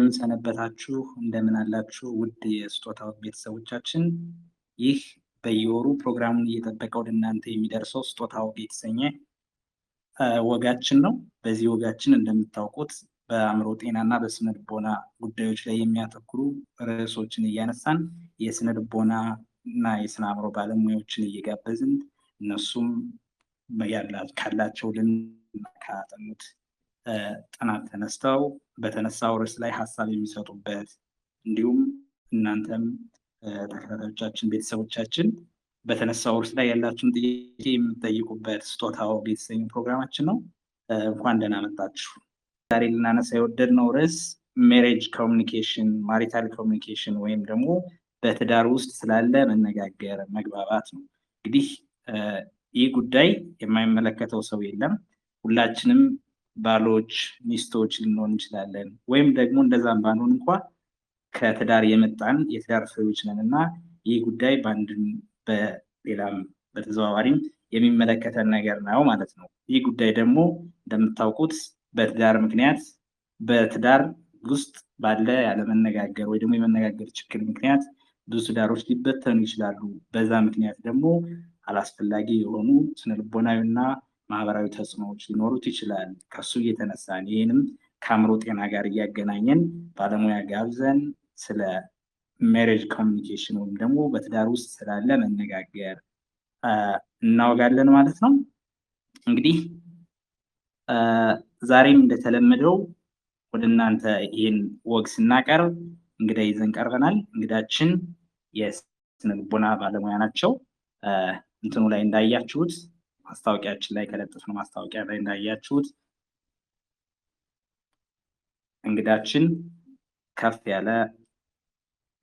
እንደምን ሰነበታችሁ እንደምን አላችሁ ውድ የስጦታው ቤተሰቦቻችን። ይህ በየወሩ ፕሮግራሙን እየጠበቀ ወደ እናንተ የሚደርሰው ስጦታው የተሰኘ ወጋችን ነው። በዚህ ወጋችን እንደምታውቁት በአእምሮ ጤናና በስነ ልቦና ጉዳዮች ላይ የሚያተኩሩ ርዕሶችን እያነሳን የስነ ልቦና እና የስነ አእምሮ ባለሙያዎችን እየጋበዝን እነሱም ካላቸው ልምድ ካጠኑት ጥናት ተነስተው በተነሳው ርዕስ ላይ ሀሳብ የሚሰጡበት እንዲሁም እናንተም ተከታታዮቻችን ቤተሰቦቻችን በተነሳው ርዕስ ላይ ያላችሁን ጥያቄ የምትጠይቁበት ስጦታው የተሰኘ ፕሮግራማችን ነው። እንኳን ደህና መጣችሁ። ዛሬ ልናነሳ የወደድነው ርዕስ ሜሬጅ ኮሚኒኬሽን፣ ማሪታል ኮሚኒኬሽን ወይም ደግሞ በትዳር ውስጥ ስላለ መነጋገር መግባባት ነው። እንግዲህ ይህ ጉዳይ የማይመለከተው ሰው የለም። ሁላችንም ባሎች ሚስቶች ልንሆን እንችላለን፣ ወይም ደግሞ እንደዛም ባንሆን እንኳ ከትዳር የመጣን የትዳር ፍሬዎች ነን እና ይህ ጉዳይ በአንድም በሌላም በተዘዋዋሪም የሚመለከተን ነገር ነው ማለት ነው። ይህ ጉዳይ ደግሞ እንደምታውቁት በትዳር ምክንያት በትዳር ውስጥ ባለ ያለመነጋገር ወይ ደግሞ የመነጋገር ችግር ምክንያት ብዙ ትዳሮች ሊበተኑ ይችላሉ። በዛ ምክንያት ደግሞ አላስፈላጊ የሆኑ ስነልቦናዊና ማህበራዊ ተጽዕኖዎች ሊኖሩት ይችላል። ከሱ እየተነሳን ይህንም ከአእምሮ ጤና ጋር እያገናኘን ባለሙያ ጋብዘን ስለ ሜሬጅ ኮሚኒኬሽን ወይም ደግሞ በትዳር ውስጥ ስላለ መነጋገር እናወጋለን ማለት ነው። እንግዲህ ዛሬም እንደተለመደው ወደ እናንተ ይህን ወግ ስናቀርብ እንግዳ ይዘን ቀርበናል። እንግዳችን የስነልቦና ባለሙያ ናቸው። እንትኑ ላይ እንዳያችሁት ማስታወቂያችን ላይ ከለጠፍነው ማስታወቂያ ላይ እንዳያችሁት እንግዳችን ከፍ ያለ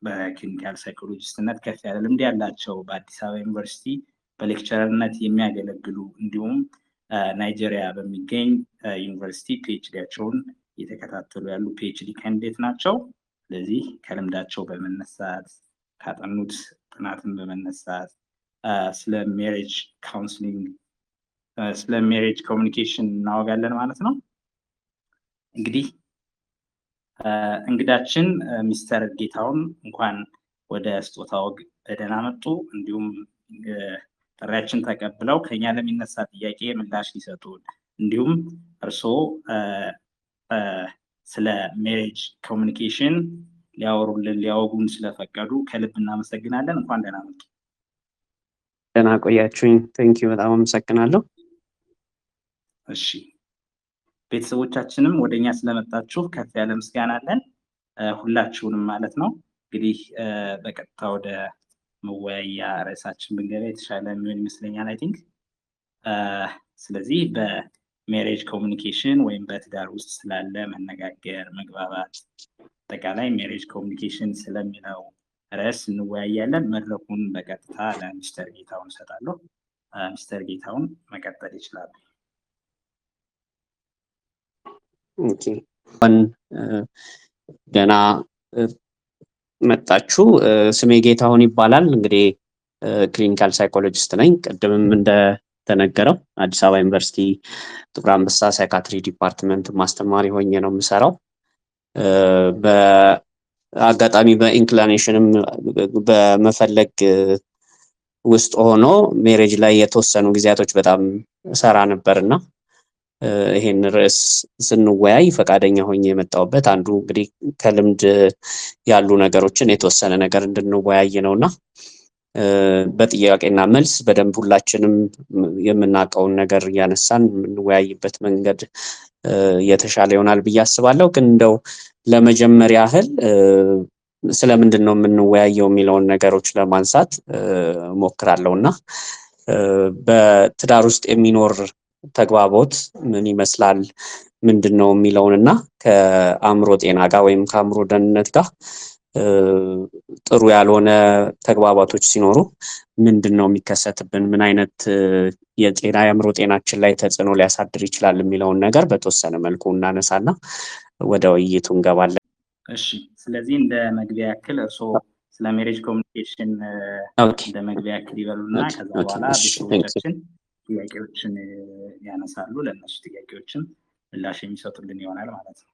በክሊኒካል ሳይኮሎጂስትነት ከፍ ያለ ልምድ ያላቸው በአዲስ አበባ ዩኒቨርሲቲ በሌክቸረርነት የሚያገለግሉ እንዲሁም ናይጄሪያ በሚገኝ ዩኒቨርሲቲ ፒኤችዲያቸውን እየተከታተሉ ያሉ ፒኤችዲ ካንዲዴት ናቸው። ስለዚህ ከልምዳቸው በመነሳት ካጠኑት ጥናትን በመነሳት ስለ ሜሬጅ ካውንስሊንግ ስለ ሜሬጅ ኮሚኒኬሽን እናወጋለን ማለት ነው። እንግዲህ እንግዳችን ሚስተር ጌታሁን እንኳን ወደ ስጦታ ወግ በደህና መጡ። እንዲሁም ጥሪያችን ተቀብለው ከኛ ለሚነሳ ጥያቄ ምላሽ ሊሰጡን እንዲሁም እርስዎ ስለ ሜሬጅ ኮሚኒኬሽን ሊያወሩልን ሊያወጉን ስለፈቀዱ ከልብ እናመሰግናለን። እንኳን ደህና መጡ። ደህና ቆያችሁኝ። ቴንኪው፣ በጣም አመሰግናለሁ። እሺ ቤተሰቦቻችንም ወደኛ ስለመጣችሁ ከፍ ያለ ምስጋና አለን፣ ሁላችሁንም ማለት ነው። እንግዲህ በቀጥታ ወደ መወያያ ርዕሳችን ብንገባ የተሻለ የሚሆን ይመስለኛል አይ ቲንክ። ስለዚህ በሜሬጅ ኮሚኒኬሽን ወይም በትዳር ውስጥ ስላለ መነጋገር መግባባት፣ አጠቃላይ ሜሬጅ ኮሚኒኬሽን ስለሚለው ርዕስ እንወያያለን። መድረኩን በቀጥታ ለሚስተር ጌታሁን እሰጣለሁ። ሚስተር ጌታሁን መቀጠል ይችላሉ። ኦኬ፣ ደህና መጣችሁ። ስሜ ጌታሁን ይባላል። እንግዲህ ክሊኒካል ሳይኮሎጂስት ነኝ። ቅድምም እንደተነገረው አዲስ አበባ ዩኒቨርሲቲ ጥቁር አንበሳ ሳይካትሪ ዲፓርትመንት ማስተማሪ ሆኜ ነው የምሰራው። በአጋጣሚ በኢንክሊኔሽንም በመፈለግ ውስጥ ሆኖ ሜሬጅ ላይ የተወሰኑ ጊዜያቶች በጣም እሰራ ነበርና ይሄን ርዕስ ስንወያይ ፈቃደኛ ሆኜ የመጣሁበት አንዱ እንግዲህ ከልምድ ያሉ ነገሮችን የተወሰነ ነገር እንድንወያይ ነውና በጥያቄና መልስ በደንብ ሁላችንም የምናውቀውን ነገር እያነሳን የምንወያይበት መንገድ የተሻለ ይሆናል ብዬ አስባለሁ። ግን እንደው ለመጀመሪያ ያህል ስለምንድን ነው የምንወያየው የሚለውን ነገሮች ለማንሳት ሞክራለሁና በትዳር ውስጥ የሚኖር ተግባቦት ምን ይመስላል ምንድን ነው የሚለውንና ከአእምሮ ጤና ጋር ወይም ከአእምሮ ደህንነት ጋር ጥሩ ያልሆነ ተግባባቶች ሲኖሩ ምንድን ነው የሚከሰትብን፣ ምን አይነት የጤና የአእምሮ ጤናችን ላይ ተጽዕኖ ሊያሳድር ይችላል የሚለውን ነገር በተወሰነ መልኩ እናነሳና ወደ ውይይቱ እንገባለን። እሺ፣ ስለዚህ እንደ መግቢያ ያክል እርስዎ ስለ ሜሬጅ ኮሚኒኬሽን እንደ መግቢያ ያክል ይበሉና ከዛ በኋላ ቤተሰቦቻችን ጥያቄዎችን ያነሳሉ። ለእነሱ ጥያቄዎችን ምላሽ የሚሰጡልን ይሆናል ማለት ነው።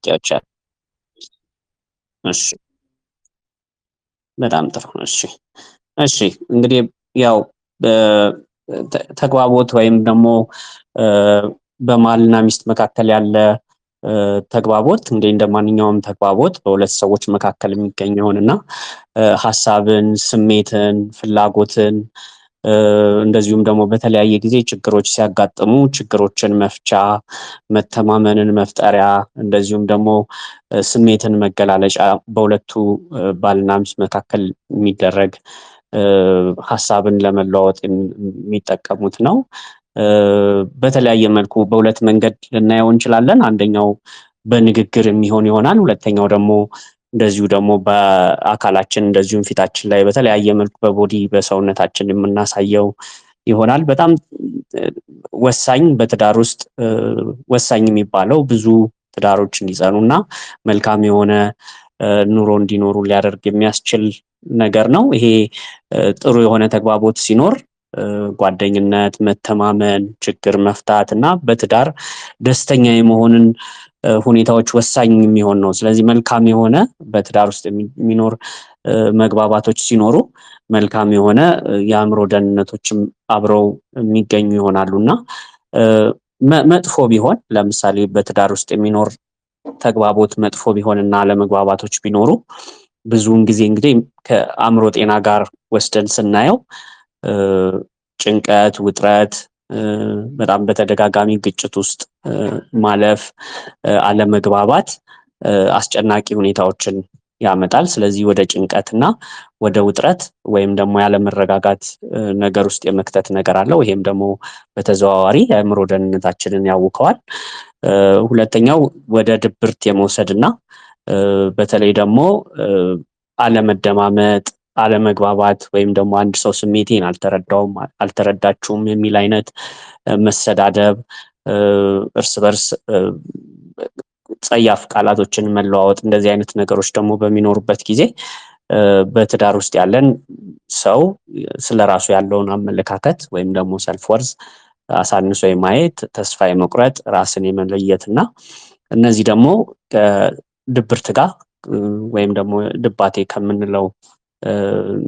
ጥያቄዎች እሺ በጣም ጥሩ። እሺ እንግዲህ ያው ተግባቦት ወይም ደግሞ በባልና ሚስት መካከል ያለ ተግባቦት እንደ ማንኛውም ተግባቦት በሁለት ሰዎች መካከል የሚገኘውንና ሀሳብን፣ ስሜትን፣ ፍላጎትን እንደዚሁም ደግሞ በተለያየ ጊዜ ችግሮች ሲያጋጥሙ ችግሮችን መፍቻ፣ መተማመንን መፍጠሪያ እንደዚሁም ደግሞ ስሜትን መገላለጫ በሁለቱ ባልና ሚስት መካከል የሚደረግ ሀሳብን ለመለዋወጥ የሚጠቀሙት ነው። በተለያየ መልኩ በሁለት መንገድ ልናየው እንችላለን። አንደኛው በንግግር የሚሆን ይሆናል። ሁለተኛው ደግሞ እንደዚሁ ደግሞ በአካላችን እንደዚሁም ፊታችን ላይ በተለያየ መልኩ በቦዲ በሰውነታችን የምናሳየው ይሆናል። በጣም ወሳኝ በትዳር ውስጥ ወሳኝ የሚባለው ብዙ ትዳሮች እንዲጸኑና መልካም የሆነ ኑሮ እንዲኖሩ ሊያደርግ የሚያስችል ነገር ነው። ይሄ ጥሩ የሆነ ተግባቦት ሲኖር ጓደኝነት፣ መተማመን፣ ችግር መፍታት እና በትዳር ደስተኛ የመሆንን ሁኔታዎች ወሳኝ የሚሆን ነው። ስለዚህ መልካም የሆነ በትዳር ውስጥ የሚኖር መግባባቶች ሲኖሩ መልካም የሆነ የአእምሮ ደህንነቶችም አብረው የሚገኙ ይሆናሉ እና መጥፎ ቢሆን ለምሳሌ በትዳር ውስጥ የሚኖር ተግባቦት መጥፎ ቢሆንና አለመግባባቶች ቢኖሩ ብዙውን ጊዜ እንግዲህ ከአእምሮ ጤና ጋር ወስደን ስናየው ጭንቀት፣ ውጥረት፣ በጣም በተደጋጋሚ ግጭት ውስጥ ማለፍ፣ አለመግባባት አስጨናቂ ሁኔታዎችን ያመጣል። ስለዚህ ወደ ጭንቀትና ወደ ውጥረት ወይም ደግሞ ያለመረጋጋት ነገር ውስጥ የመክተት ነገር አለው። ይሄም ደግሞ በተዘዋዋሪ የአእምሮ ደህንነታችንን ያውከዋል። ሁለተኛው ወደ ድብርት የመውሰድና በተለይ ደግሞ አለመደማመጥ፣ አለመግባባት ወይም ደግሞ አንድ ሰው ስሜቴን አልተረዳውም፣ አልተረዳችሁም የሚል አይነት መሰዳደብ፣ እርስ በርስ ጸያፍ ቃላቶችን መለዋወጥ፣ እንደዚህ አይነት ነገሮች ደግሞ በሚኖሩበት ጊዜ በትዳር ውስጥ ያለን ሰው ስለራሱ ያለውን አመለካከት ወይም ደግሞ ሰልፍ ወርዝ አሳንሶ የማየት፣ ተስፋ የመቁረጥ፣ ራስን የመለየት እና እነዚህ ደግሞ ከድብርት ጋር ወይም ደግሞ ድባቴ ከምንለው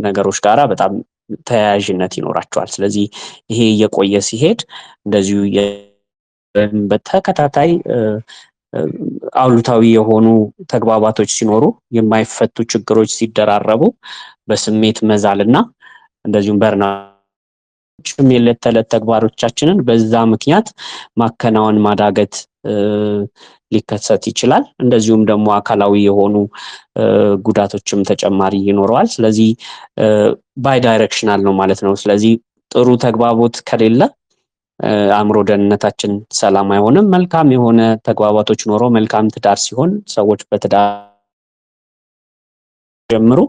ነገሮች ጋራ በጣም ተያያዥነት ይኖራቸዋል። ስለዚህ ይሄ እየቆየ ሲሄድ እንደዚሁ በተከታታይ አሉታዊ የሆኑ ተግባባቶች ሲኖሩ የማይፈቱ ችግሮች ሲደራረቡ በስሜት መዛልና እንደዚሁም የዕለት ተዕለት ተግባሮቻችንን በዛ ምክንያት ማከናወን ማዳገት ሊከሰት ይችላል። እንደዚሁም ደግሞ አካላዊ የሆኑ ጉዳቶችም ተጨማሪ ይኖረዋል። ስለዚህ ባይ ዳይሬክሽናል ነው ማለት ነው። ስለዚህ ጥሩ ተግባቦት ከሌለ አእምሮ ደህንነታችን ሰላም አይሆንም። መልካም የሆነ ተግባባቶች ኖሮ መልካም ትዳር ሲሆን ሰዎች በትዳር ጀምሩ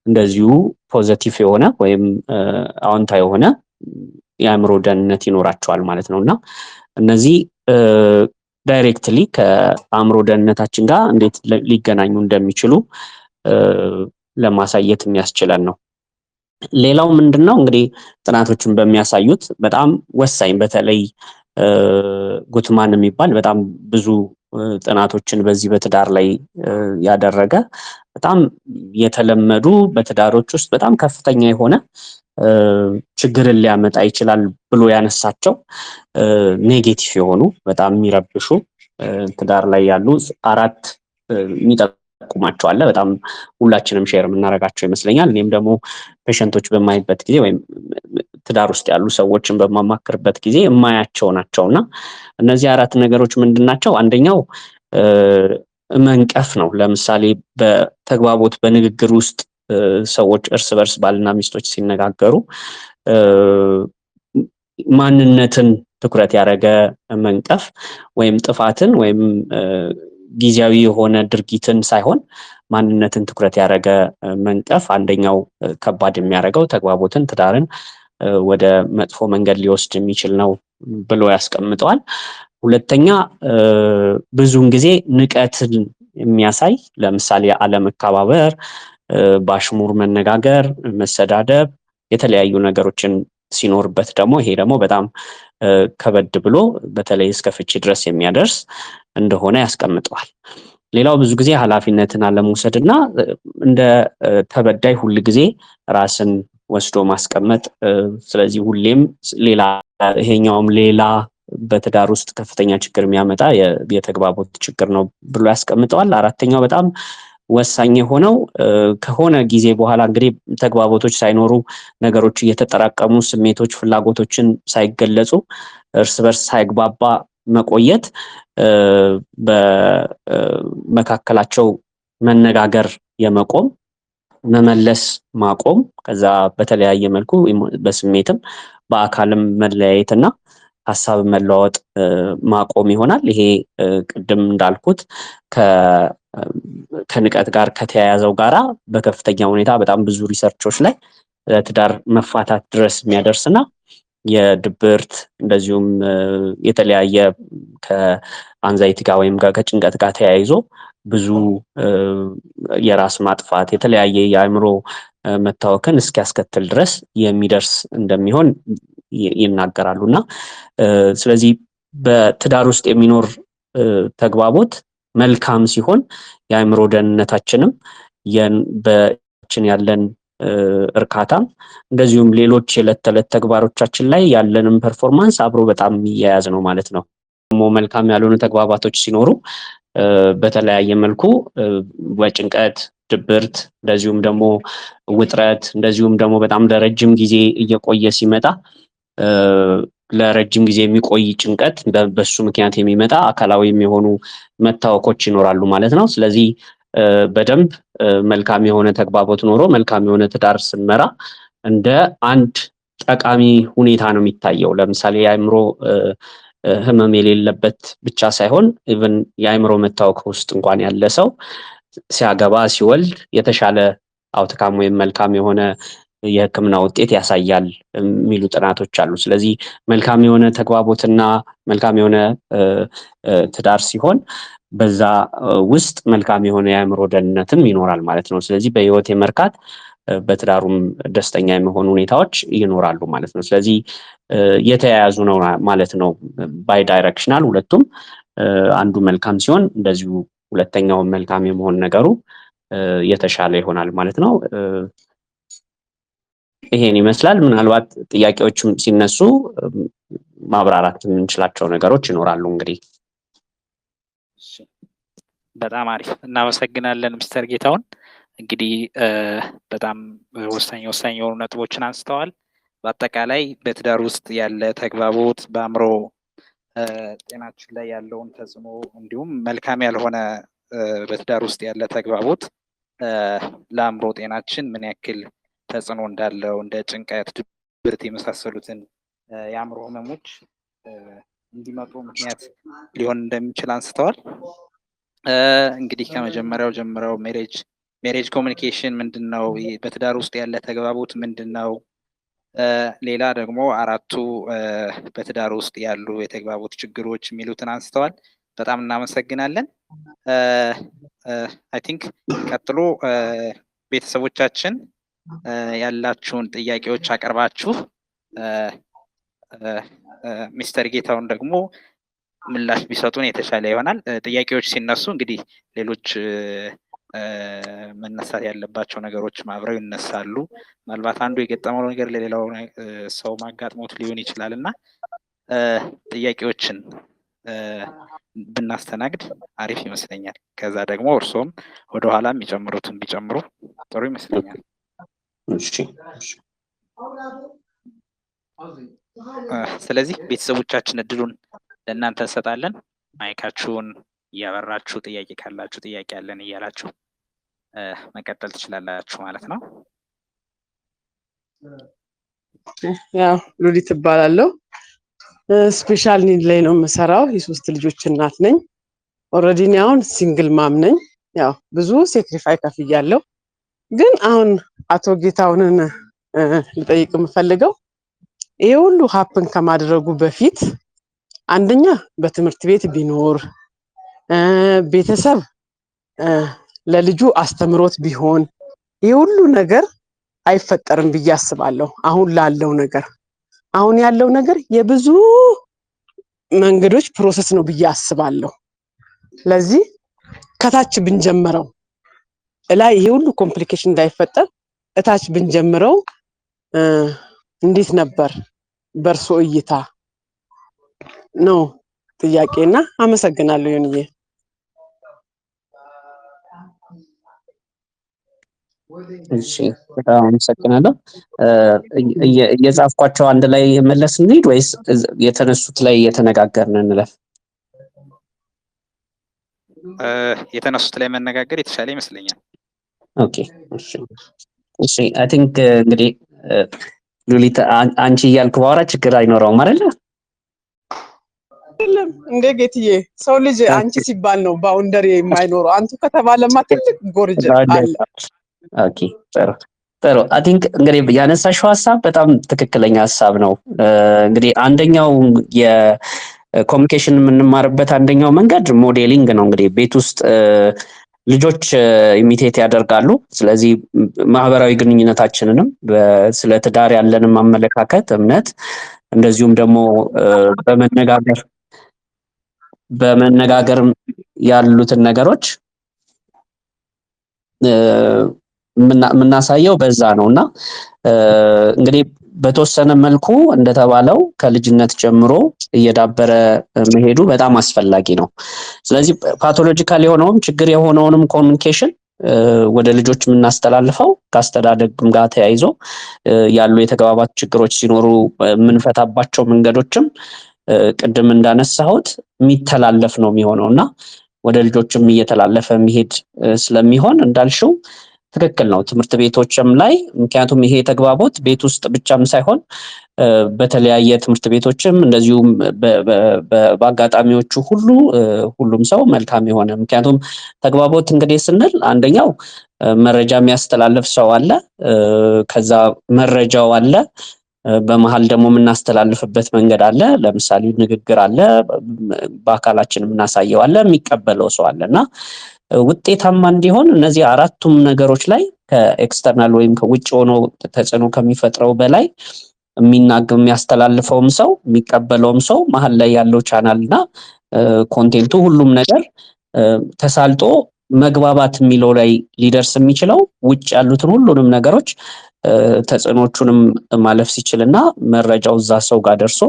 እንደዚሁ ፖዘቲቭ የሆነ ወይም አዎንታ የሆነ የአእምሮ ደህንነት ይኖራቸዋል ማለት ነው እና እነዚህ ዳይሬክትሊ ከአእምሮ ደህንነታችን ጋር እንዴት ሊገናኙ እንደሚችሉ ለማሳየት የሚያስችለን ነው። ሌላው ምንድነው እንግዲህ ጥናቶችን በሚያሳዩት በጣም ወሳኝ በተለይ ጉትማን የሚባል በጣም ብዙ ጥናቶችን በዚህ በትዳር ላይ ያደረገ በጣም የተለመዱ በትዳሮች ውስጥ በጣም ከፍተኛ የሆነ ችግርን ሊያመጣ ይችላል ብሎ ያነሳቸው ኔጌቲቭ የሆኑ በጣም የሚረብሹ ትዳር ላይ ያሉ 4 የሚጠቁማቸው አለ። በጣም ሁላችንም ሼር የምናደርጋቸው ይመስለኛል። እኔም ደግሞ ፔሸንቶች በማይበት ጊዜ ወይም ትዳር ውስጥ ያሉ ሰዎችን በማማክርበት ጊዜ የማያቸው ናቸውና እነዚህ 4 ነገሮች ምንድን ናቸው? አንደኛው መንቀፍ ነው። ለምሳሌ በተግባቦት በንግግር ውስጥ ሰዎች እርስ በርስ ባልና ሚስቶች ሲነጋገሩ ማንነትን ትኩረት ያደረገ መንቀፍ ወይም ጥፋትን ወይም ጊዜያዊ የሆነ ድርጊትን ሳይሆን ማንነትን ትኩረት ያደረገ መንቀፍ አንደኛው ከባድ የሚያደርገው ተግባቦትን፣ ትዳርን ወደ መጥፎ መንገድ ሊወስድ የሚችል ነው ብሎ ያስቀምጠዋል። ሁለተኛ ብዙውን ጊዜ ንቀትን የሚያሳይ ለምሳሌ አለመከባበር፣ በአሽሙር መነጋገር፣ መሰዳደብ፣ የተለያዩ ነገሮችን ሲኖርበት ደግሞ ይሄ ደግሞ በጣም ከበድ ብሎ በተለይ እስከ ፍቺ ድረስ የሚያደርስ እንደሆነ ያስቀምጠዋል። ሌላው ብዙ ጊዜ ኃላፊነትን አለመውሰድና እንደ ተበዳይ ሁል ጊዜ ራስን ወስዶ ማስቀመጥ። ስለዚህ ሁሌም ሌላ ይሄኛውም ሌላ በትዳር ውስጥ ከፍተኛ ችግር የሚያመጣ የተግባቦት ችግር ነው ብሎ ያስቀምጠዋል። አራተኛው በጣም ወሳኝ የሆነው ከሆነ ጊዜ በኋላ እንግዲህ ተግባቦቶች ሳይኖሩ ነገሮች እየተጠራቀሙ ስሜቶች፣ ፍላጎቶችን ሳይገለጹ እርስ በርስ ሳይግባባ መቆየት በመካከላቸው መነጋገር የመቆም መመለስ ማቆም ከዛ በተለያየ መልኩ በስሜትም በአካልም መለያየትና ሀሳብ መለዋወጥ ማቆም ይሆናል። ይሄ ቅድም እንዳልኩት ከንቀት ጋር ከተያያዘው ጋራ በከፍተኛ ሁኔታ በጣም ብዙ ሪሰርቾች ላይ ትዳር መፋታት ድረስ የሚያደርስና የድብርት እንደዚሁም የተለያየ ከአንዛይቲ ጋር ወይም ከጭንቀት ጋር ተያይዞ ብዙ የራስ ማጥፋት የተለያየ የአእምሮ መታወክን እስኪያስከትል ድረስ የሚደርስ እንደሚሆን ይናገራሉ። እና ስለዚህ በትዳር ውስጥ የሚኖር ተግባቦት መልካም ሲሆን የአእምሮ ደህንነታችንም በችን ያለን እርካታም እንደዚሁም ሌሎች የዕለት ተዕለት ተግባሮቻችን ላይ ያለንም ፐርፎርማንስ አብሮ በጣም የሚያያዝ ነው ማለት ነው። ደግሞ መልካም ያልሆኑ ተግባባቶች ሲኖሩ በተለያየ መልኩ በጭንቀት ድብርት እንደዚሁም ደግሞ ውጥረት እንደዚሁም ደግሞ በጣም ለረጅም ጊዜ እየቆየ ሲመጣ ለረጅም ጊዜ የሚቆይ ጭንቀት በሱ ምክንያት የሚመጣ አካላዊ የሚሆኑ መታወኮች ይኖራሉ ማለት ነው። ስለዚህ በደንብ መልካም የሆነ ተግባቦት ኖሮ መልካም የሆነ ትዳር ስንመራ እንደ አንድ ጠቃሚ ሁኔታ ነው የሚታየው። ለምሳሌ የአእምሮ ህመም የሌለበት ብቻ ሳይሆን ኢቭን የአእምሮ መታወክ ውስጥ እንኳን ያለ ሰው ሲያገባ ሲወልድ የተሻለ አውትካም ወይም መልካም የሆነ የሕክምና ውጤት ያሳያል የሚሉ ጥናቶች አሉ። ስለዚህ መልካም የሆነ ተግባቦትና መልካም የሆነ ትዳር ሲሆን በዛ ውስጥ መልካም የሆነ የአእምሮ ደህንነትም ይኖራል ማለት ነው። ስለዚህ በህይወት የመርካት በትዳሩም ደስተኛ የመሆኑ ሁኔታዎች ይኖራሉ ማለት ነው። ስለዚህ የተያያዙ ነው ማለት ነው። ባይ ዳይሬክሽናል ሁለቱም አንዱ መልካም ሲሆን እንደዚሁ ሁለተኛው መልካም የመሆን ነገሩ የተሻለ ይሆናል ማለት ነው። ይሄን ይመስላል። ምናልባት ጥያቄዎችም ሲነሱ ማብራራት የምንችላቸው ነገሮች ይኖራሉ። እንግዲህ በጣም አሪፍ እናመሰግናለን ሚስተር ጌታሁን። እንግዲህ በጣም ወሳኝ የሆኑ ነጥቦችን አንስተዋል። በአጠቃላይ በትዳር ውስጥ ያለ ተግባቦት በአእምሮ ጤናችን ላይ ያለውን ተጽዕኖ እንዲሁም መልካም ያልሆነ በትዳር ውስጥ ያለ ተግባቦት ለአእምሮ ጤናችን ምን ያክል ተጽዕኖ እንዳለው እንደ ጭንቀት፣ ድብርት የመሳሰሉትን የአእምሮ ህመሞች እንዲመጡ ምክንያት ሊሆን እንደሚችል አንስተዋል። እንግዲህ ከመጀመሪያው ጀምረው ሜሬጅ ኮሚኒኬሽን ምንድን ነው? በትዳር ውስጥ ያለ ተግባቦት ምንድን ነው? ሌላ ደግሞ አራቱ በትዳር ውስጥ ያሉ የተግባቦት ችግሮች የሚሉትን አንስተዋል። በጣም እናመሰግናለን። አይ ቲንክ ቀጥሎ ቤተሰቦቻችን ያላችሁን ጥያቄዎች አቀርባችሁ ሚስተር ጌታሁን ደግሞ ምላሽ ቢሰጡን የተሻለ ይሆናል። ጥያቄዎች ሲነሱ እንግዲህ ሌሎች መነሳት ያለባቸው ነገሮች አብረው ይነሳሉ። ምናልባት አንዱ የገጠመው ነገር ለሌላው ሰው ማጋጥሞት ሊሆን ይችላል እና ጥያቄዎችን ብናስተናግድ አሪፍ ይመስለኛል። ከዛ ደግሞ እርስዎም ወደኋላ የሚጨምሩትን ቢጨምሩ ጥሩ ይመስለኛል። ስለዚህ ቤተሰቦቻችን እድሉን ለእናንተ እንሰጣለን። ማይካችሁን እያበራችሁ ጥያቄ ካላችሁ ጥያቄ ያለን እያላችሁ መቀጠል ትችላላችሁ ማለት ነው። ያው ሉሊት እባላለሁ። ስፔሻል ኒድ ላይ ነው የምሰራው። የሶስት ልጆች እናት ነኝ። ኦልሬዲ እኔ አሁን ሲንግል ማም ነኝ። ያው ብዙ ሴክሪፋይ ከፍያለሁ። ግን አሁን አቶ ጌታሁንን ልጠይቅ የምፈልገው ይሄ ሁሉ ሀፕን ከማድረጉ በፊት አንደኛ በትምህርት ቤት ቢኖር ቤተሰብ ለልጁ አስተምሮት ቢሆን ይሄ ሁሉ ነገር አይፈጠርም ብዬ አስባለሁ። አሁን ያለው ነገር የብዙ መንገዶች ፕሮሰስ ነው ብዬ አስባለሁ። ስለዚህ ከታች ብንጀምረው ላይ ይሄ ሁሉ ኮምፕሊኬሽን እንዳይፈጠር እታች ብንጀምረው እንዴት ነበር በእርሶ እይታ ነው ጥያቄና አመሰግናለሁ ዮኒዬ። እሺ በጣም አመሰግናለሁ። እየጻፍኳቸው አንድ ላይ መለስ እንሂድ ወይስ የተነሱት ላይ እየተነጋገርን እንለፍ? የተነሱት ላይ መነጋገር የተሻለ ይመስለኛል። ኦኬ እሺ አይ ቲንክ እንግዲህ ሉሊት አንቺ እያልኩ ባወራ ችግር አይኖረውም አይደለ? አይደለም እንደ ጌትዬ ሰው ልጅ አንቺ ሲባል ነው ባውንደሪ የማይኖረው። አንቱ ከተባለማ ትልቅ ጎርጅ አለ። ኦኬ ጥሩ አይ ቲንክ እንግዲህ ያነሳሽው ሀሳብ በጣም ትክክለኛ ሀሳብ ነው። እንግዲህ አንደኛው የኮሚኒኬሽን የምንማርበት አንደኛው መንገድ ሞዴሊንግ ነው። እንግዲህ ቤት ውስጥ ልጆች ኢሚቴት ያደርጋሉ። ስለዚህ ማህበራዊ ግንኙነታችንንም ስለ ትዳር ያለንም አመለካከት፣ እምነት እንደዚሁም ደግሞ በመነጋገር ያሉትን ነገሮች የምናሳየው በዛ ነው እና እንግዲህ በተወሰነ መልኩ እንደተባለው ከልጅነት ጀምሮ እየዳበረ መሄዱ በጣም አስፈላጊ ነው። ስለዚህ ፓቶሎጂካል የሆነውም ችግር የሆነውንም ኮሚኒኬሽን ወደ ልጆች የምናስተላልፈው ከአስተዳደግም ጋር ተያይዞ ያሉ የተግባባት ችግሮች ሲኖሩ የምንፈታባቸው መንገዶችም ቅድም እንዳነሳሁት የሚተላለፍ ነው የሚሆነው እና ወደ ልጆችም እየተላለፈ የሚሄድ ስለሚሆን እንዳልሽው ትክክል ነው። ትምህርት ቤቶችም ላይ ምክንያቱም ይሄ ተግባቦት ቤት ውስጥ ብቻም ሳይሆን በተለያየ ትምህርት ቤቶችም እንደዚሁም በአጋጣሚዎቹ ሁሉ ሁሉም ሰው መልካም የሆነ ምክንያቱም ተግባቦት እንግዲህ ስንል አንደኛው መረጃ የሚያስተላልፍ ሰው አለ፣ ከዛ መረጃው አለ፣ በመሃል ደግሞ የምናስተላልፍበት መንገድ አለ። ለምሳሌ ንግግር አለ፣ በአካላችን የምናሳየው አለ፣ የሚቀበለው ሰው አለ እና ውጤታማ እንዲሆን እነዚህ አራቱም ነገሮች ላይ ከኤክስተርናል ወይም ከውጭ ሆኖ ተጽዕኖ ከሚፈጥረው በላይ የሚያስተላልፈውም ሰው የሚቀበለውም ሰው መሀል ላይ ያለው ቻናል እና ኮንቴንቱ ሁሉም ነገር ተሳልጦ መግባባት የሚለው ላይ ሊደርስ የሚችለው ውጭ ያሉትን ሁሉንም ነገሮች ተጽዕኖቹንም ማለፍ ሲችልና መረጃው እዛ ሰው ጋር ደርሶ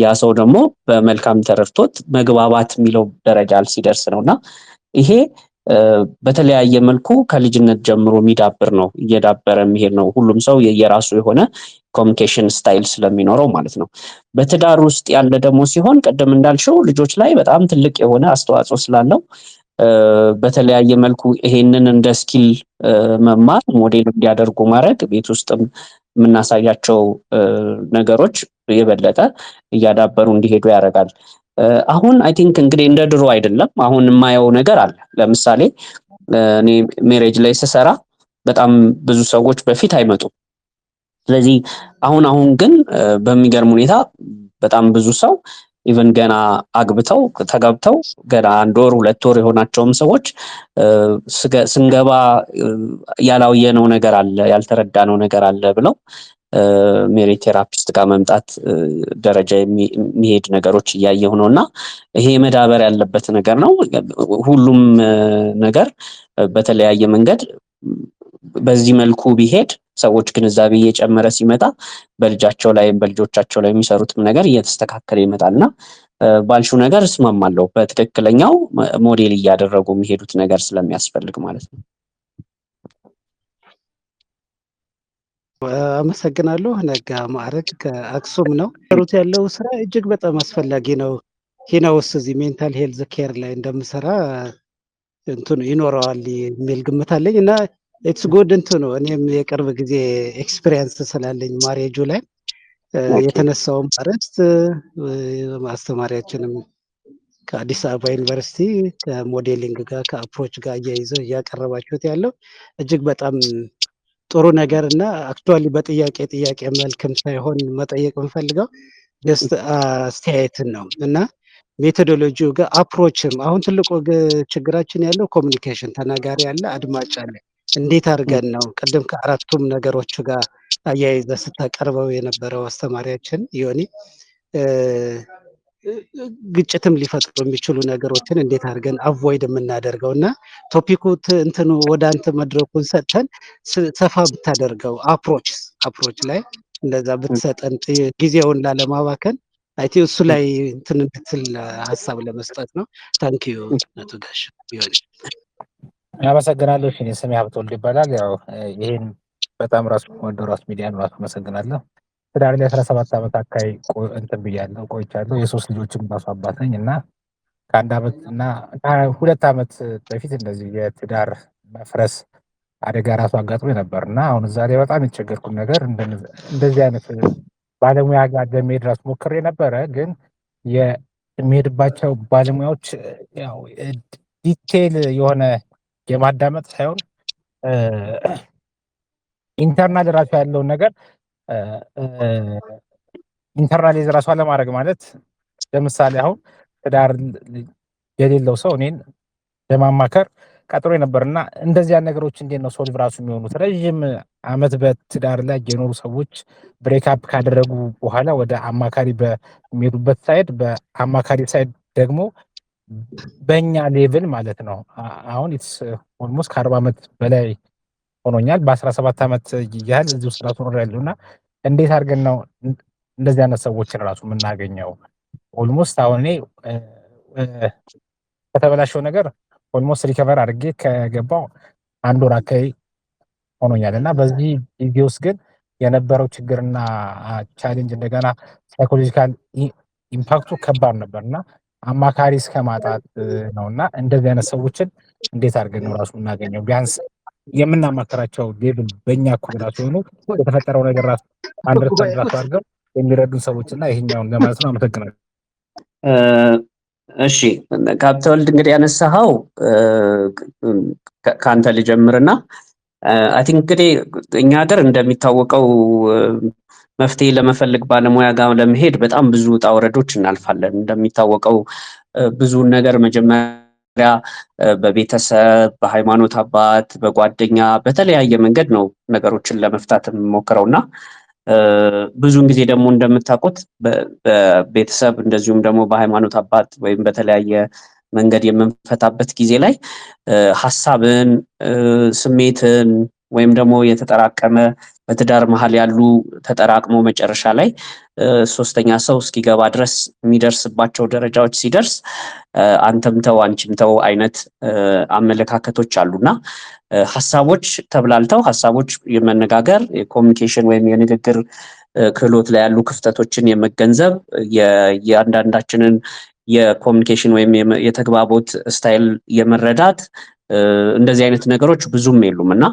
ያ ሰው ደግሞ በመልካም ተረድቶት መግባባት የሚለው ደረጃ ሲደርስ ነውና ይሄ በተለያየ መልኩ ከልጅነት ጀምሮ የሚዳብር ነው፣ እየዳበረ የሚሄድ ነው። ሁሉም ሰው የየራሱ የሆነ ኮሚኒኬሽን ስታይል ስለሚኖረው ማለት ነው። በትዳር ውስጥ ያለ ደግሞ ሲሆን ቅድም እንዳልሽው ልጆች ላይ በጣም ትልቅ የሆነ አስተዋጽኦ ስላለው በተለያየ መልኩ ይሄንን እንደ ስኪል መማር ሞዴል እንዲያደርጉ ማድረግ ቤት ውስጥም የምናሳያቸው ነገሮች የበለጠ እያዳበሩ እንዲሄዱ ያደርጋል። አሁን አይ ቲንክ እንግዲህ እንደ ድሮ አይደለም። አሁን የማየው ነገር አለ። ለምሳሌ እኔ ሜሬጅ ላይ ስሰራ በጣም ብዙ ሰዎች በፊት አይመጡም። ስለዚህ አሁን ግን በሚገርም ሁኔታ በጣም ብዙ ሰው ኢቨን ገና አግብተው ተጋብተው ገና 1 ወር 2 ወር የሆናቸውም ሰዎች ስንገባ ያላየነው ነገር አለ፣ ያልተረዳነው ነገር አለ ብለው ሜሬጅ ቴራፒስት ጋር መምጣት ደረጃ የሚሄድ ነገሮች እያየሁ ነው እና ይሄ መዳበር ያለበት ነገር ነው። ሁሉም ነገር በተለያየ መንገድ በዚህ መልኩ ቢሄድ ሰዎች ግንዛቤ እየጨመረ ሲመጣ በልጃቸው ላይ በልጆቻቸው ላይ የሚሰሩትም ነገር እየተስተካከለ ይመጣልና ባልሽው ነገር እስማማለሁ። በትክክለኛው ሞዴል እያደረጉ የሚሄዱት ነገር ስለሚያስፈልግ ማለት ነው። አመሰግናለሁ። ነጋ ማዕረግ ከአክሱም ነው። ሰሩት ያለው ስራ እጅግ በጣም አስፈላጊ ነው። ሂናውስ እዚህ ሜንታል ሄልዝ ኬር ላይ እንደምሰራ እንትኑ ይኖረዋል የሚል ግምት አለኝ እና ኢትስ ጉድ እንትኑ እኔም የቅርብ ጊዜ ኤክስፒሪየንስ ስላለኝ ማሬጁ ላይ የተነሳውም አርዕስት ማስተማሪያችንም ከአዲስ አበባ ዩኒቨርሲቲ ከሞዴሊንግ ጋር ከአፕሮች ጋር እያይዘው እያቀረባችሁት ያለው እጅግ በጣም ጥሩ ነገር እና አክቹዋሊ ጥያቄ መልክም ሳይሆን መጠየቅ የምፈልገው ጀስት አስተያየትን ነው እና ሜቶዶሎጂው ጋር አፕሮችም አሁን ትልቁ ችግራችን ያለው ኮሚኒኬሽን፣ ተናጋሪ አለ፣ አድማጭ አለ። እንዴት አድርገን ነው ቅድም ከአራቱም ነገሮች ጋር አያይዘ ስታቀርበው የነበረው አስተማሪያችን ዮኒ ግጭትም ሊፈጥሩ የሚችሉ ነገሮችን እንዴት አድርገን አቮይድ የምናደርገው እና ቶፒኩ እንትኑ ወደ አንተ መድረኩን ሰጥተን ሰፋ ብታደርገው አፕሮች ላይ እንደዛ ብትሰጠን ጊዜውን ላለማባከን አይ ቲንክ እሱ ላይ እንትን እንድትል ሀሳብ ለመስጠት ነው። ታንኪዩ ነቱ ጋሽ ቢሆን አመሰግናለሁ። እኔ ስሜ ሀብተወልድ ይባላል። ያው ይሄን በጣም ራሱ ወደ ራሱ ሚዲያን ራሱ አመሰግናለሁ። ትዳር ላይ 17 ዓመት አካባቢ እንትን ብያለሁ ቆይቻለሁ። የሶስት ልጆችም ራሱ አባት ነኝ እና ከ1 ዓመት እና ከ2 ዓመት በፊት እንደዚህ የትዳር መፍረስ አደጋ ራሱ አጋጥሞ ነበር እና አሁን እዛ ላይ በጣም የተቸገርኩት ነገር እንደዚህ አይነት ባለሙያ ጋር ለመሄድ ራሱ ሞክሬ ነበረ። ግን የሚሄድባቸው ባለሙያዎች ያው ዲቴይል የሆነ የማዳመጥ ሳይሆን ኢንተርናል ራሱ ያለውን ነገር ኢንተርናላይዝ ራሱ አለማድረግ ማለት ለምሳሌ አሁን ትዳር የሌለው ሰው እኔን ለማማከር ቀጥሮ ነበርና እንደዚያ ነገሮች እንዴት ነው ሶልቭ ራሱ የሚሆኑት? ረዥም ዓመት በትዳር ላይ የኖሩ ሰዎች ብሬክአፕ ካደረጉ በኋላ ወደ አማካሪ በሚሄዱበት ሳይድ በአማካሪ ሳይድ ደግሞ በእኛ ሌቭል ማለት ነው አሁን ኦልሞስት ከ40 ዓመት በላይ ሆኖኛል። በ17 ዓመት ያህል እዚህ ውስጥ ራሱ ኖሬያለሁ እና እንዴት አድርገን ነው እንደዚህ አይነት ሰዎችን ራሱ የምናገኘው? ኦልሞስት አሁን እኔ ከተበላሸው ነገር ኦልሞስት ሪከቨር አድርጌ ከገባው 1 ወር አካባቢ ሆኖኛል እና በዚህ ጊዜ ውስጥ ግን የነበረው ችግርና ቻሌንጅ እንደገና ሳይኮሎጂካል ኢምፓክቱ ከባድ ነበር እና አማካሪ እስከ ማጣት ነው እና እንደዚህ አይነት ሰዎችን እንዴት አድርገን ነው ራሱ የምናገኘው? ቢያንስ የምናማከራቸው ሌቭል በእኛ እኩል ራሱ ሆኖ የተፈጠረው ነገር ራሱ አንደርስታንድ ራሱ አድርገው የሚረዱን ሰዎች እና ይሄኛውን ለማለት ነው። አመሰግናለሁ። እሺ ሀብተወልድ እንግዲህ ያነሳኸው ከአንተ ልጀምርና አይ ቲንክ እንግዲህ እኛ ሀገር እንደሚታወቀው መፍትሄ ለመፈለግ ባለሙያ ጋር ለመሄድ በጣም ብዙ ውጣ ውረዶች እናልፋለን። እንደሚታወቀው ብዙውን ነገር መጀመሪያ በቤተሰብ፣ በሃይማኖት አባት፣ በጓደኛ በተለያየ መንገድ ነው ነገሮችን ለመፍታት የምሞክረውና ብዙውን ጊዜ ደግሞ እንደምታውቁት በቤተሰብ እንደዚሁም ደግሞ በሃይማኖት አባት ወይም በተለያየ መንገድ የምንፈታበት ጊዜ ላይ ሀሳብን፣ ስሜትን ወይም ደግሞ የተጠራቀመ በትዳር መሀል ያሉ ተጠራቅሞ መጨረሻ ላይ ሶስተኛ ሰው እስኪገባ ድረስ የሚደርስባቸው ደረጃዎች ሲደርስ አንተም ተው አንቺም ተው አይነት አመለካከቶች አሉና ሀሳቦች ተብላልተው ሀሳቦች የመነጋገር የኮሚኒኬሽን ወይም የንግግር ክህሎት ላይ ያሉ ክፍተቶችን የመገንዘብ የአንዳንዳችንን የኮሚኒኬሽን ወይም የተግባቦት ስታይል የመረዳት እንደዚህ አይነት ነገሮች ብዙም የሉም እና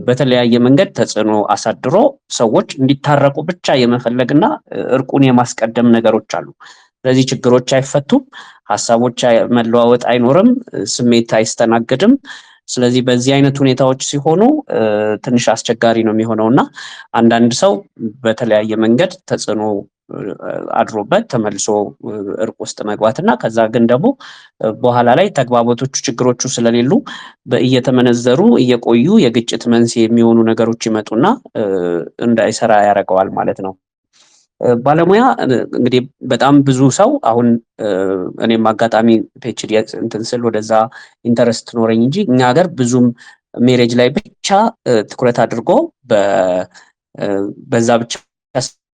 በተለያየ መንገድ ተጽዕኖ አሳድሮ ሰዎች እንዲታረቁ ብቻ የመፈለግና እርቁን የማስቀደም ነገሮች አሉ። ስለዚህ ችግሮች አይፈቱም፣ ሀሳቦች መለዋወጥ አይኖርም፣ ስሜት አይስተናገድም። ስለዚህ በዚህ አይነት ሁኔታዎች ሲሆኑ ትንሽ አስቸጋሪ ነው የሚሆነውና አንዳንድ ሰው በተለያየ መንገድ ተጽዕኖ አድሮበት ተመልሶ እርቅ ውስጥ መግባትና ከዛ ግን ደግሞ በኋላ ላይ ተግባቦቶቹ ችግሮቹ ስለሌሉ እየተመነዘሩ እየቆዩ የግጭት መንስኤ የሚሆኑ ነገሮች ይመጡና እንዳይሰራ ያደርገዋል ማለት ነው። ባለሙያ እንግዲህ በጣም ብዙ ሰው አሁን እኔም አጋጣሚ ፒኤችዲ እንትን ስል ወደዛ ኢንተረስት ኖረኝ እንጂ እኛ ሀገር ብዙም ሜሬጅ ላይ ብቻ ትኩረት አድርጎ በዛ ብቻ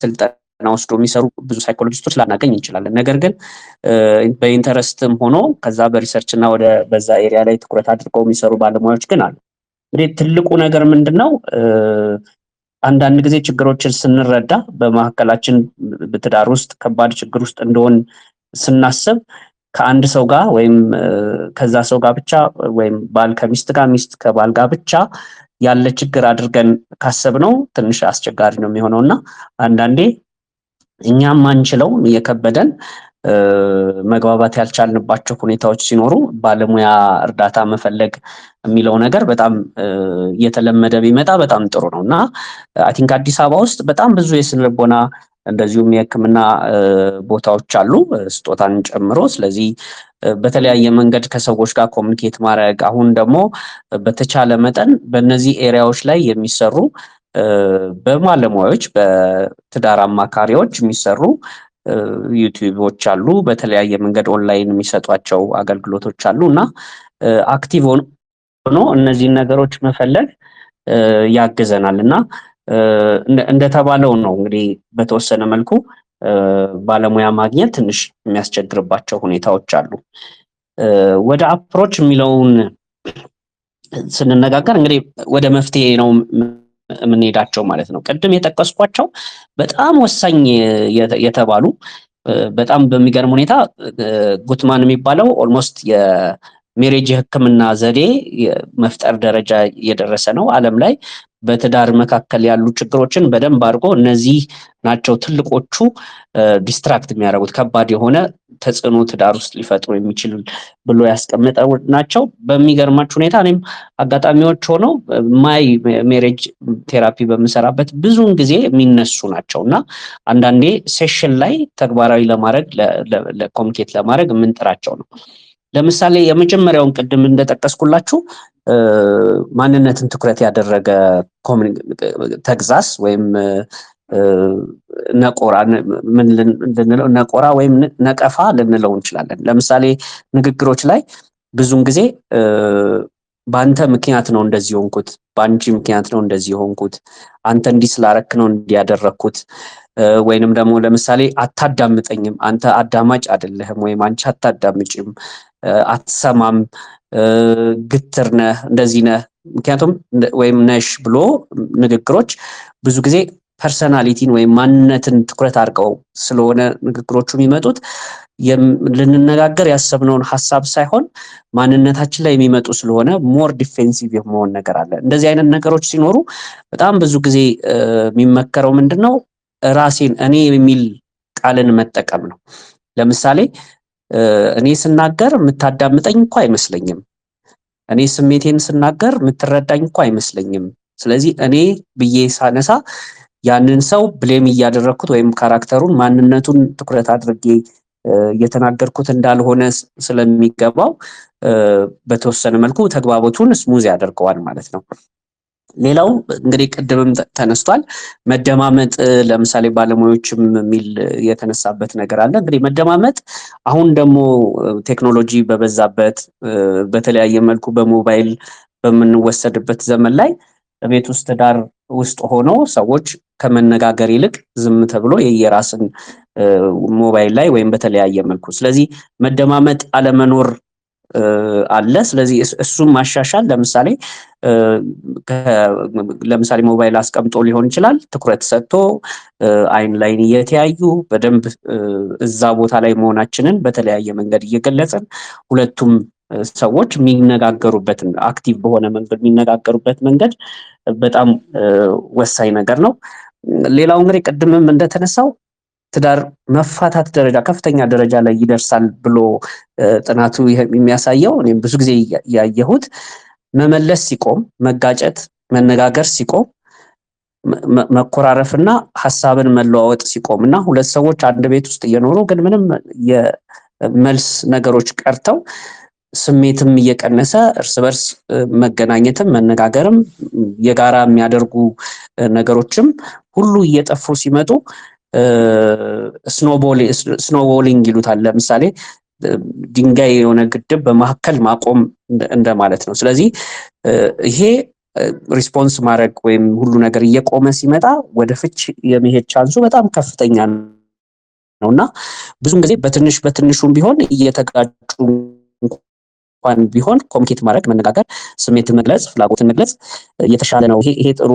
ስልጠና ወስዶ የሚሰሩ ብዙ ሳይኮሎጂስቶች ላናገኝ እንችላለን። ነገር ግን በኢንተረስትም ሆኖ ከዛ በሪሰርች እና ወደ በዛ ኤሪያ ላይ ትኩረት አድርገው የሚሰሩ ባለሙያዎች ግን አሉ። እንግዲህ ትልቁ ነገር ምንድነው? አንዳንድ ጊዜ ችግሮችን ስንረዳ በመካከላችን በትዳር ውስጥ ከባድ ችግር ውስጥ እንደሆን ስናስብ ከአንድ ሰው ጋር ወይም ከዛ ሰው ጋር ብቻ ወይም ባል ከሚስት ጋር ሚስት ከባል ጋር ብቻ ያለ ችግር አድርገን ካሰብነው ትንሽ አስቸጋሪ ነው የሚሆነውና አንዳንዴ እኛም ማንችለው እየከበደን መግባባት ያልቻልንባቸው ሁኔታዎች ሲኖሩ ባለሙያ እርዳታ መፈለግ የሚለው ነገር በጣም እየተለመደ ቢመጣ በጣም ጥሩ ነው እና አይ ቲንክ አዲስ አበባ ውስጥ በጣም ብዙ የስነ ልቦና እንደዚሁም የሕክምና ቦታዎች አሉ ስጦታን ጨምሮ። ስለዚህ በተለያየ መንገድ ከሰዎች ጋር ኮሚኒኬት ማድረግ አሁን ደግሞ በተቻለ መጠን በእነዚህ ኤሪያዎች ላይ የሚሰሩ በባለሙያዎች በትዳር አማካሪዎች የሚሰሩ ዩቲዩቦች አሉ፣ በተለያየ መንገድ ኦንላይን የሚሰጧቸው አገልግሎቶች አሉ እና አክቲቭ ሆኖ እነዚህን ነገሮች መፈለግ ያግዘናል እና እንደተባለው ነው እንግዲህ በተወሰነ መልኩ ባለሙያ ማግኘት ትንሽ የሚያስቸግርባቸው ሁኔታዎች አሉ። ወደ አፕሮች የሚለውን ስንነጋገር እንግዲህ ወደ መፍትሄ ነው የምንሄዳቸው ማለት ነው። ቅድም የጠቀስኳቸው በጣም ወሳኝ የተባሉ በጣም በሚገርም ሁኔታ ጉትማን የሚባለው ኦልሞስት የሜሬጅ ሕክምና ዘዴ መፍጠር ደረጃ እየደረሰ ነው ዓለም ላይ በትዳር መካከል ያሉ ችግሮችን በደንብ አድርጎ እነዚህ ናቸው ትልቆቹ ዲስትራክት የሚያደርጉት ከባድ የሆነ ተጽዕኖ ትዳር ውስጥ ሊፈጥሩ የሚችሉ ብሎ ያስቀምጠው ናቸው። በሚገርማችሁ ሁኔታ እኔም አጋጣሚዎች ሆነው ማይ ሜሬጅ ቴራፒ በምሰራበት ብዙውን ጊዜ የሚነሱ ናቸው እና አንዳንዴ ሴሽን ላይ ተግባራዊ ለማድረግ ለኮሚኒኬት ለማድረግ የምንጥራቸው ነው። ለምሳሌ የመጀመሪያውን ቅድም እንደጠቀስኩላችሁ ማንነትን ትኩረት ያደረገ ተግዛስ ወይም ነቆራ ምን ልንለው ነቆራ ወይም ነቀፋ ልንለው እንችላለን። ለምሳሌ ንግግሮች ላይ ብዙውን ጊዜ በአንተ ምክንያት ነው እንደዚህ ሆንኩት፣ በአንቺ ምክንያት ነው እንደዚህ ሆንኩት፣ አንተ እንዲህ ስላረክ ነው እንዲያደረኩት፣ ወይንም ደግሞ ለምሳሌ አታዳምጠኝም፣ አንተ አዳማጭ አይደለህም፣ ወይም አንቺ አታዳምጭም፣ አትሰማም፣ ግትር ነህ፣ እንደዚህ ነህ። ምክንያቱም ወይም ነሽ ብሎ ንግግሮች ብዙ ጊዜ ፐርሰናሊቲን ወይም ማንነትን ትኩረት አድርገው ስለሆነ ንግግሮቹ የሚመጡት ልንነጋገር ያሰብነውን ሀሳብ ሳይሆን ማንነታችን ላይ የሚመጡ ስለሆነ ሞር ዲፌንሲቭ የመሆን ነገር አለ። እንደዚህ አይነት ነገሮች ሲኖሩ በጣም ብዙ ጊዜ የሚመከረው ምንድነው ራሴን እኔ የሚል ቃልን መጠቀም ነው። ለምሳሌ እኔ ስናገር የምታዳምጠኝ እንኳ አይመስለኝም፣ እኔ ስሜቴን ስናገር የምትረዳኝ እንኳ አይመስለኝም። ስለዚህ እኔ ብዬ ሳነሳ ያንን ሰው ብሌም እያደረግኩት ወይም ካራክተሩን ማንነቱን ትኩረት አድርጌ እየተናገርኩት እንዳልሆነ ስለሚገባው በተወሰነ መልኩ ተግባቦቱን ስሙዝ ያደርገዋል ማለት ነው። ሌላው እንግዲህ ቅድምም ተነስቷል መደማመጥ። ለምሳሌ ባለሙያዎችም የሚል የተነሳበት ነገር አለ። እንግዲህ መደማመጥ አሁን ደግሞ ቴክኖሎጂ በበዛበት በተለያየ መልኩ በሞባይል በምንወሰድበት ዘመን ላይ ቤት ውስጥ ዳር ውስጥ ሆኖ ሰዎች ከመነጋገር ይልቅ ዝም ተብሎ የየራስን ሞባይል ላይ ወይም በተለያየ መልኩ ስለዚህ መደማመጥ አለመኖር አለ። ስለዚህ እሱን ማሻሻል ለምሳሌ ሞባይል አስቀምጦ ሊሆን ይችላል፣ ትኩረት ሰጥቶ አይን ላይን እየተያዩ በደንብ እዛ ቦታ ላይ መሆናችንን በተለያየ መንገድ እየገለጽን ሁለቱም ሰዎች የሚነጋገሩበትን አክቲቭ በሆነ መንገድ የሚነጋገሩበት መንገድ በጣም ወሳኝ ነገር ነው። ሌላው እንግዲህ ቅድምም እንደተነሳው ትዳር መፋታት ደረጃ ከፍተኛ ደረጃ ላይ ይደርሳል ብሎ ጥናቱ የሚያሳየው እኔም ብዙ ጊዜ ያየሁት መመለስ ሲቆም፣ መጋጨት፣ መነጋገር ሲቆም፣ መኮራረፍና ሀሳብን መለዋወጥ ሲቆም እና ሁለት ሰዎች አንድ ቤት ውስጥ እየኖሩ ግን ምንም የመልስ ነገሮች ቀርተው ስሜትም እየቀነሰ እርስ በርስ መገናኘትም መነጋገርም የጋራ የሚያደርጉ ነገሮችም ሁሉ እየጠፉ ሲመጡ ስኖቦሊንግ ይሉታል። ለምሳሌ ድንጋይ የሆነ ግድብ በመካከል ማቆም እንደማለት ነው። ስለዚህ ይሄ ሪስፖንስ ማድረግ ወይም ሁሉ ነገር እየቆመ ሲመጣ ወደ ፍች የመሄድ ቻንሱ በጣም ከፍተኛ ነውና ብዙም ጊዜ በትንሹም ቢሆን እየተጋጩ እንኳን ቢሆን ኮሚኒኬት ማድረግ፣ መነጋገር፣ ስሜትን መግለጽ፣ ፍላጎትን መግለጽ የተሻለ ነው። ይሄ ጥሩ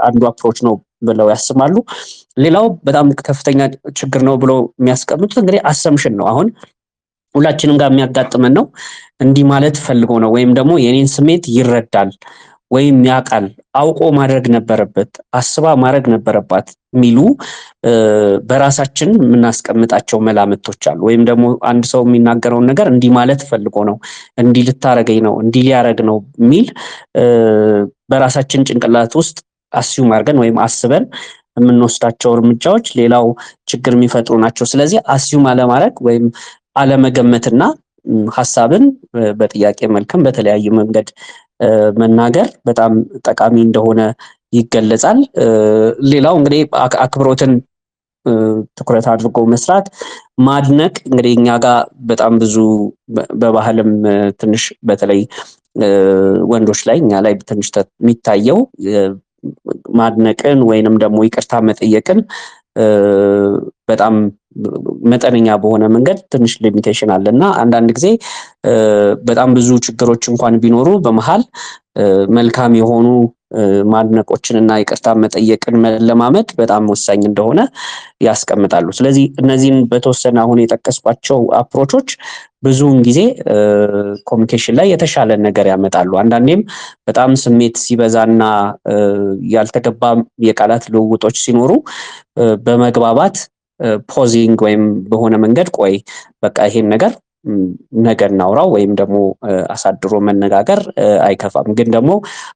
አንዱ አፕሮች ነው ብለው ያስባሉ። ሌላው በጣም ከፍተኛ ችግር ነው ብሎ የሚያስቀምጡት እንግዲህ አሰምሽን ነው። አሁን ሁላችንም ጋር የሚያጋጥመን ነው። እንዲህ ማለት ፈልጎ ነው ወይም ደግሞ የኔን ስሜት ይረዳል ወይም ያውቃል፣ አውቆ ማድረግ ነበረበት፣ አስባ ማድረግ ነበረባት የሚሉ በራሳችን የምናስቀምጣቸው መላምቶች አሉ። ወይም ደግሞ አንድ ሰው የሚናገረውን ነገር እንዲህ ማለት ፈልጎ ነው፣ እንዲህ ልታረገኝ ነው፣ እንዲህ ሊያረግ ነው የሚል በራሳችን ጭንቅላት ውስጥ አስዩም አድርገን ወይም አስበን የምንወስዳቸው እርምጃዎች ሌላው ችግር የሚፈጥሩ ናቸው። ስለዚህ አስዩም አለማድረግ ወይም አለመገመትና ሀሳብን በጥያቄ መልክም በተለያየ መንገድ መናገር በጣም ጠቃሚ እንደሆነ ይገለጻል። ሌላው እንግዲህ አክብሮትን ትኩረት አድርጎ መስራት፣ ማድነቅ። እንግዲህ እኛ ጋር በጣም ብዙ በባህልም ትንሽ በተለይ ወንዶች ላይ እኛ ላይ ትንሽ የሚታየው ማድነቅን ወይንም ደግሞ ይቅርታ መጠየቅን በጣም መጠነኛ በሆነ መንገድ ትንሽ ሊሚቴሽን አለ እና አንዳንድ ጊዜ በጣም ብዙ ችግሮች እንኳን ቢኖሩ በመሃል መልካም የሆኑ ማድነቆችን እና ይቅርታ መጠየቅን መለማመድ በጣም ወሳኝ እንደሆነ ያስቀምጣሉ። ስለዚህ እነዚህን በተወሰነ አሁን የጠቀስኳቸው አፕሮቾች ብዙውን ጊዜ ኮሚኒኬሽን ላይ የተሻለ ነገር ያመጣሉ። አንዳንዴም በጣም ስሜት ሲበዛና ያልተገባ የቃላት ልውውጦች ሲኖሩ በመግባባት ፖዚንግ ወይም በሆነ መንገድ ቆይ በቃ ይሄን ነገር ነገ እናውራው ወይም ደግሞ አሳድሮ መነጋገር አይከፋም። ግን ደግሞ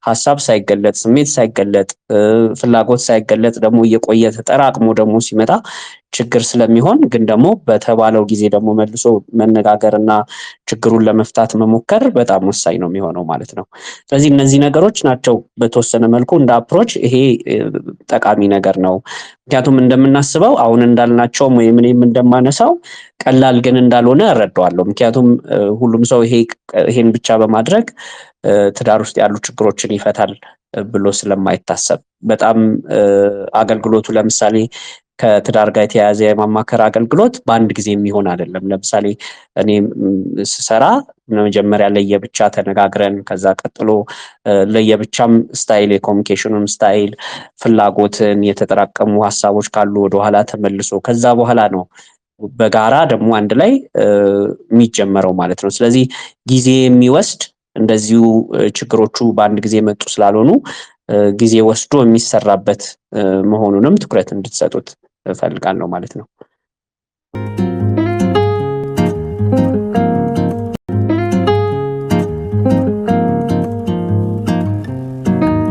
ሀሳብ ሳይገለጥ ስሜት ሳይገለጥ ፍላጎት ሳይገለጥ ደግሞ እየቆየ ተጠራቅሞ ደግሞ ሲመጣ ችግር ስለሚሆን ግን ደግሞ በተባለው ጊዜ ደግሞ መልሶ መነጋገርና ችግሩን ለመፍታት መሞከር በጣም ወሳኝ ነው የሚሆነው ማለት ነው። ስለዚህ እነዚህ ነገሮች ናቸው በተወሰነ መልኩ እንደ አፕሮች ይሄ ጠቃሚ ነገር ነው። ምክንያቱም እንደምናስበው አሁን እንዳልናቸውም ወይም እኔም እንደማነሳው ቀላል ግን እንዳልሆነ እረዳዋለሁ። ምክንያቱም ሁሉም ሰው ይሄን ብቻ በማድረግ ትዳር ውስጥ ያሉ ችግሮችን ይፈታል ብሎ ስለማይታሰብ በጣም አገልግሎቱ ለምሳሌ ከትዳር ጋር የተያያዘ የማማከር አገልግሎት በአንድ ጊዜ የሚሆን አይደለም። ለምሳሌ እኔ ስሰራ መጀመሪያ ለየብቻ ተነጋግረን ከዛ ቀጥሎ ለየብቻም ስታይል የኮሚኒኬሽኑን ስታይል ፍላጎትን የተጠራቀሙ ሀሳቦች ካሉ ወደኋላ ተመልሶ ከዛ በኋላ ነው በጋራ ደግሞ አንድ ላይ የሚጀመረው ማለት ነው። ስለዚህ ጊዜ የሚወስድ እንደዚሁ ችግሮቹ በአንድ ጊዜ መጡ ስላልሆኑ ጊዜ ወስዶ የሚሰራበት መሆኑንም ትኩረት እንድትሰጡት እፈልጋለሁ ማለት ነው።